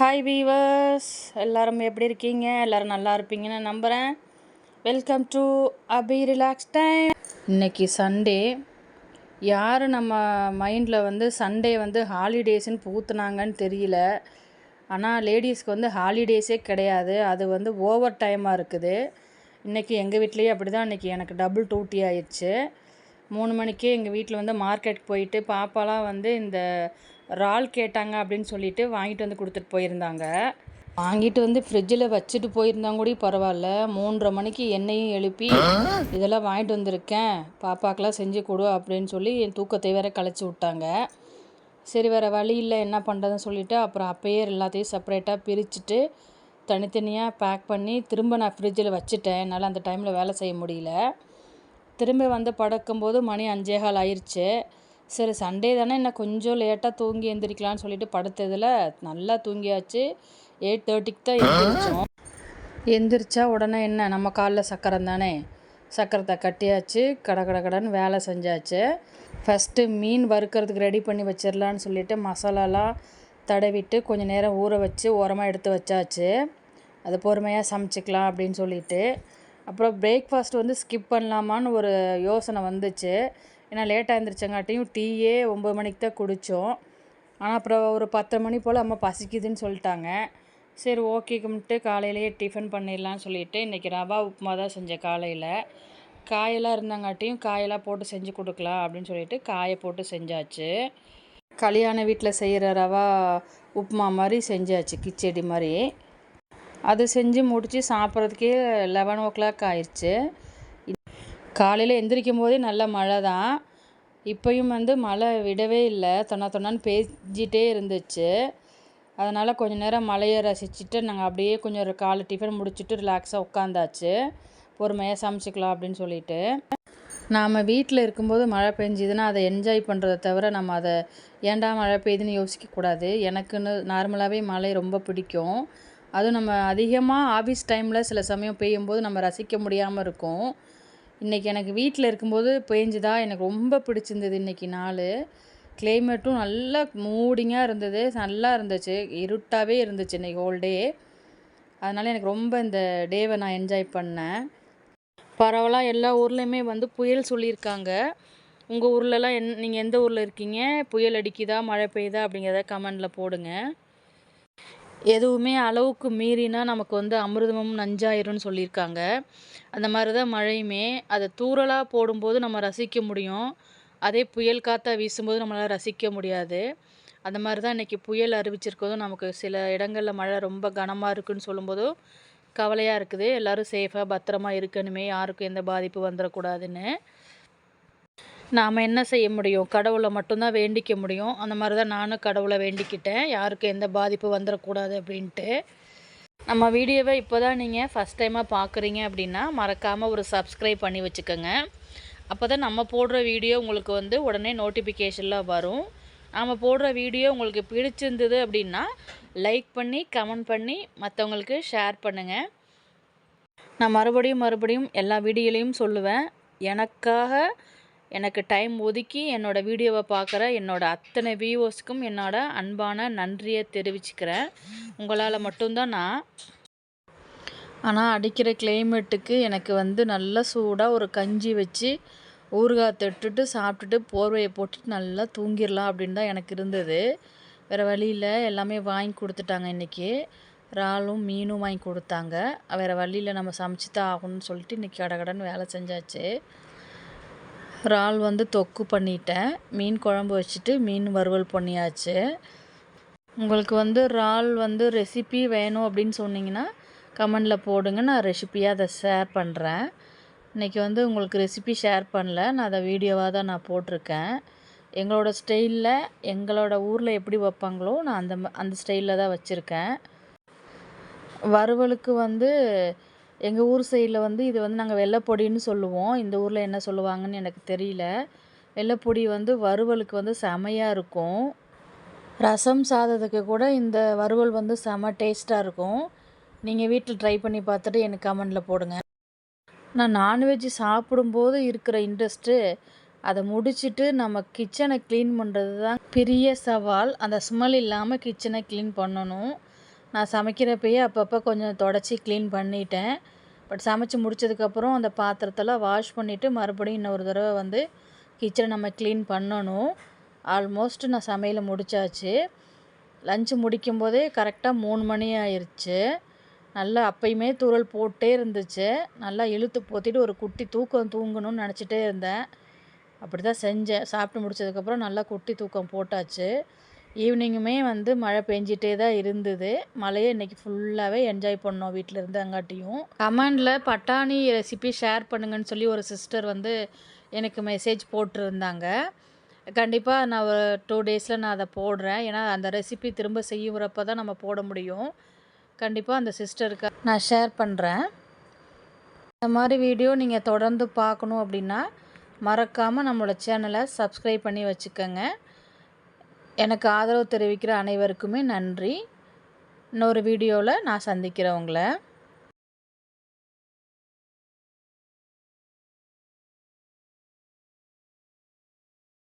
Hi viewers, எல்லாரும் எப்படி இருக்கீங்க? எல்லோரும் நல்லா இருப்பீங்கன்னு நம்புகிறேன். Welcome to Abi relax time. இன்றைக்கி சண்டே. யார் நம்ம மைண்டில் சண்டே ஹாலிடேஸ்ன்னு பூத்துனாங்கன்னு தெரியல. ஆனால் லேடிஸ்க்கு ஹாலிடேஸே கிடையாது. அது ஓவர் டைமாக இருக்குது. இன்றைக்கி எங்கள் வீட்லேயே அப்படி தான். இன்றைக்கி எனக்கு டபுள் டியூட்டி ஆயிடுச்சு. 3 மணிக்கே எங்கள் வீட்டில் மார்க்கெட் போயிட்டு பாப்பாலாம் இந்த இறால் கேட்டாங்க அப்படின்னு சொல்லிட்டு வாங்கிட்டு கொடுத்துட்டு போயிருந்தாங்க. வாங்கிட்டு ஃப்ரிட்ஜில் வச்சுட்டு போயிருந்தாங்க கூட பரவாயில்ல. 3:30 மணிக்கு என்னையும் எழுப்பி இதெல்லாம் வாங்கிட்டு வந்திருக்கேன், பாப்பாக்கெலாம் செஞ்சு கொடு அப்படின்னு சொல்லி என் தூக்கத்தை வேற கலைச்சி விட்டாங்க. சரி, வேறு வழி இல்லை, என்ன பண்ணுறதுன்னு சொல்லிவிட்டு அப்புறம் அப்போயே எல்லாத்தையும் செப்பரேட்டாக பிரிச்சுட்டு தனித்தனியாக பேக் பண்ணி திரும்ப நான் ஃப்ரிட்ஜில் வச்சுட்டேன். என்னால் அந்த டைமில் வேலை செய்ய முடியல. திரும்ப படுக்கும்போது மணி 5:15 ஆயிடுச்சு. சரி, சண்டே தானே, இன்னும் கொஞ்சம் லேட்டாக தூங்கி எழுந்திரிக்கலான்னு சொல்லிட்டு படுத்ததில் நல்லா தூங்கியாச்சு. 8:30க்கு தான் எழுந்திரிச்சோம். எந்திரிச்சா உடனே என்ன, நம்ம காலில் சக்கரம் தானே, சக்கரத்தை கட்டியாச்சு. கடன்னு வேலை செஞ்சாச்சு. ஃபஸ்ட்டு மீன் வறுக்கிறதுக்கு ரெடி பண்ணி வச்சிடலான்னு சொல்லிட்டு மசாலாலாம் தடவிட்டு கொஞ்சம் நேரம் ஊற வச்சு ஓரமாக எடுத்து வச்சாச்சு. அது பொறுமையாக சமைச்சிக்கலாம் அப்படின்னு சொல்லிட்டு. அப்புறம் பிரேக்ஃபாஸ்ட் ஸ்கிப் பண்ணலாமான்னு ஒரு யோசனை வந்துச்சு. ஏன்னா லேட்டாக எழுந்திரிச்சங்காட்டியும் டீயே 9 மணிக்கு தான் குடித்தோம். ஆனால் அப்புறம் ஒரு 10 மணி போல் அம்மா பசிக்குதுன்னு சொல்லிட்டாங்க. சரி, ஓகே கும்பிட்டு காலையிலேயே டிஃபன் பண்ணிடலான்னு சொல்லிவிட்டு இன்றைக்கி ரவா உப்புமா தான் செஞ்சேன். காலையில் காயெல்லாம் இருந்தாங்காட்டியும் காயெல்லாம் போட்டு செஞ்சு கொடுக்கலாம் அப்படின்னு சொல்லிட்டு காயை போட்டு செஞ்சாச்சு. கல்யாண வீட்டில் செய்கிற ரவா உப்புமா மாதிரி செஞ்சாச்சு, கிச்சடி மாதிரி. அது செஞ்சு முடித்து சாப்பிட்றதுக்கே 11 ஆயிடுச்சு. காலையில் எந்திரிக்கும் போதே நல்ல மழை தான். இப்போயும் மழை விடவே இல்லை, தொன்னான்னு பேஞ்சிட்டே இருந்துச்சு. அதனால் கொஞ்சம் நேரம் மழையை ரசிச்சுட்டு நாங்கள் அப்படியே கொஞ்சம் ஒரு காலை டிஃபன் முடிச்சுட்டு ரிலாக்ஸாக உட்காந்தாச்சு. பொறுமையாக சமைச்சிக்கலாம் அப்படின்னு சொல்லிட்டு. நாம் வீட்டில் இருக்கும்போது மழை பெஞ்சிதுன்னா அதை என்ஜாய் பண்ணுறதை தவிர நம்ம அதை ஏன்டா மழை பெய்யுதுன்னு யோசிக்கக்கூடாது. எனக்குன்னு நார்மலாகவே மழை ரொம்ப பிடிக்கும். அதுவும் நம்ம அதிகமாக ஆஃபீஸ் டைமில் சில சமயம் பெய்யும்போது நம்ம ரசிக்க முடியாமல் இருக்கும். இன்றைக்கி எனக்கு வீட்டில் இருக்கும்போது பெஞ்சுதா எனக்கு ரொம்ப பிடிச்சிருந்தது. இன்றைக்கி நாள் கிளைமேட்டும் நல்லா மூடிங்காக இருந்தது, நல்லா இருந்துச்சு, இருட்டாகவே இருந்துச்சு இன்றைக்கி ஹோல் டே. அதனால் எனக்கு ரொம்ப இந்த டேவை நான் என்ஜாய் பண்ணேன். பரவலாக எல்லா ஊர்லேயுமே புயல் சொல்லியிருக்காங்க. உங்கள் ஊர்லலாம் நீங்கள் எந்த ஊரில் இருக்கீங்க? புயல் அடிக்குதா, மழை பெய்யுதா அப்படிங்கிறத கமெண்டில் போடுங்க. எதுவுமே அளவுக்கு மீறினா நமக்கு அமிர்தமும் நஞ்சாயிரும்னு சொல்லியிருக்காங்க. அந்த மாதிரி தான் மழையுமே. அதை தூறலாக போடும்போது நம்ம ரசிக்க முடியும், அதே புயல் காற்றா வீசும்போது நம்மளால் ரசிக்க முடியாது. அந்த மாதிரி தான் இன்றைக்கி புயல் அறிவிச்சிருக்கதும் நமக்கு சில இடங்களில் மழை ரொம்ப கனமாக இருக்குதுன்னு சொல்லும்போதும் கவலையாக இருக்குது. எல்லோரும் சேஃபாக பத்திரமா இருக்கணுமே, யாருக்கும் எந்த பாதிப்பு வந்துடக்கூடாதுன்னு. நாம் என்ன செய்ய முடியும்? கடவுளை மட்டும்தான் வேண்டிக்க முடியும். அந்த மாதிரி தான் நானும் கடவுளை வேண்டிக்கிட்டேன், யாருக்கும் எந்த பாதிப்பு வந்துடக்கூடாது அப்படின்ட்டு. நம்ம வீடியோவை இப்போ தான் நீங்கள் ஃபஸ்ட் டைமாக பார்க்குறீங்க அப்படின்னா மறக்காமல் ஒரு சப்ஸ்கிரைப் பண்ணி வச்சுக்கோங்க. அப்போ தான் நம்ம போடுற வீடியோ உங்களுக்கு உடனே நோட்டிஃபிகேஷனில் வரும். நாம் போடுற வீடியோ உங்களுக்கு பிடிச்சிருந்தது அப்படின்னா லைக் பண்ணி கமெண்ட் பண்ணி மற்றவங்களுக்கு ஷேர் பண்ணுங்கள். நான் மறுபடியும் எல்லா வீடியோலையும் சொல்லுவேன், எனக்கு டைம் ஒதுக்கி என்னோடய வீடியோவை பார்க்குற என்னோடய அத்தனை வியூவர்ஸுக்கும் என்னோடய அன்பான நன்றியை தெரிவிச்சுக்கிறேன். உங்களால் மட்டும்தான் நான். ஆனால் அடிக்கிற கிளைமேட்டுக்கு எனக்கு நல்லா சூடாக ஒரு கஞ்சி வச்சு ஊறுகாய் தொட்டுட்டு சாப்பிட்டுட்டு போர்வையை போட்டுட்டு நல்லா தூங்கிடலாம் அப்படின்னு தான் எனக்கு இருந்தது. வேறு வழியில் எல்லாமே வாங்கி கொடுத்துட்டாங்க. இன்றைக்கி இறாலும் மீனும் வாங்கி கொடுத்தாங்க. வேறு வழியில் நம்ம சமைச்சு தான் ஆகணும்னு சொல்லிட்டு இன்றைக்கி கடன்னு வேலை செஞ்சாச்சு. இறால் தொக்கு பண்ணிட்டேன், மீன் குழம்பு வச்சுட்டு மீன் வறுவல் பண்ணியாச்சு. உங்களுக்கு இறால் ரெசிபி வேணும் அப்படின்னு சொன்னிங்கன்னா கமெண்டில் போடுங்க, நான் ரெசிப்பியாக அதை ஷேர் பண்ணுறேன். இன்றைக்கி உங்களுக்கு ரெசிபி ஷேர் பண்ணல, நான் அதை வீடியோவாக தான் நான் போட்டிருக்கேன். எங்களோட ஸ்டைலில் எங்களோட ஊரில் எப்படி வைப்பாங்களோ நான் அந்த ஸ்டைலில் தான் வச்சுருக்கேன். வறுவலுக்கு எங்கள் ஊர் சைடில் இது நாங்கள் வெள்ளைப்பொடின்னு சொல்லுவோம். இந்த ஊரில் என்ன சொல்லுவாங்கன்னு எனக்கு தெரியல. வெள்ளைப்பொடி வறுவலுக்கு செமையாக இருக்கும். ரசம் சாதத்துக்கு கூட இந்த வறுவல் செம டேஸ்ட்டாக இருக்கும். நீங்கள் வீட்டில் ட்ரை பண்ணி பார்த்துட்டு எனக்கு கமெண்டில் போடுங்க. நான் நான்வெஜ் சாப்பிடும்போது இருக்கிற இன்ட்ரெஸ்ட்டு அதை முடிச்சுட்டு நம்ம கிச்சனை க்ளீன் பண்ணுறது தான் பெரிய சவால். அந்த ஸ்மெல் இல்லாமல் கிச்சனை க்ளீன் பண்ணணும். நான் சமைக்கிறப்பயே அப்பப்போ கொஞ்சம் தொடச்சி க்ளீன் பண்ணிட்டேன். பட் சமைச்சு முடிச்சதுக்கப்புறம் அந்த பாத்திரத்தெல்லாம் வாஷ் பண்ணிவிட்டு மறுபடியும் இன்னொரு தடவை வந்து கிச்சனை நம்ம க்ளீன் பண்ணணும். ஆல்மோஸ்ட் நான் சமையலை முடித்தாச்சு. லஞ்சு முடிக்கும்போதே கரெக்டாக 3 மணி ஆயிடுச்சு. நல்லா அப்பயுமே தூறல் போட்டே இருந்துச்சு. நல்லா இழுத்து போத்திட்டு ஒரு குட்டி தூக்கம் தூங்கணும்னு நினச்சிட்டே இருந்தேன். அப்படி தான் செஞ்சேன். சாப்பிட்டு முடிச்சதுக்கப்புறம் நல்லா குட்டி தூக்கம் போட்டாச்சு. ஈவினிங்குமே வந்து மழை பெஞ்சிட்டே தான் இருந்தது. மழையை இன்றைக்கி ஃபுல்லாகவே என்ஜாய் பண்ணோம் வீட்டில் இருந்தங்காட்டியும். கமெண்டில் பட்டாணி ரெசிபி ஷேர் பண்ணுங்கன்னு சொல்லி ஒரு சிஸ்டர் வந்து எனக்கு மெசேஜ் போட்டிருந்தாங்க. கண்டிப்பாக நான் ஒரு 2 டேஸில் நான் அதை போடுறேன். ஏன்னா அந்த ரெசிபி திரும்ப செய்யுறப்ப தான் நம்ம போட முடியும். கண்டிப்பாக அந்த சிஸ்டருக்கு நான் ஷேர் பண்ணுறேன். இந்த மாதிரி வீடியோ நீங்கள் தொடர்ந்து பார்க்கணும் அப்படின்னா மறக்காமல் நம்மளோட சேனலை சப்ஸ்கிரைப் பண்ணி வச்சுக்கோங்க. எனக்கு ஆதரவு தெரிவிக்கிற அனைவருக்குமே நன்றி. இன்னொரு வீடியோவில் நான் சந்திக்கிறேன் உங்களை.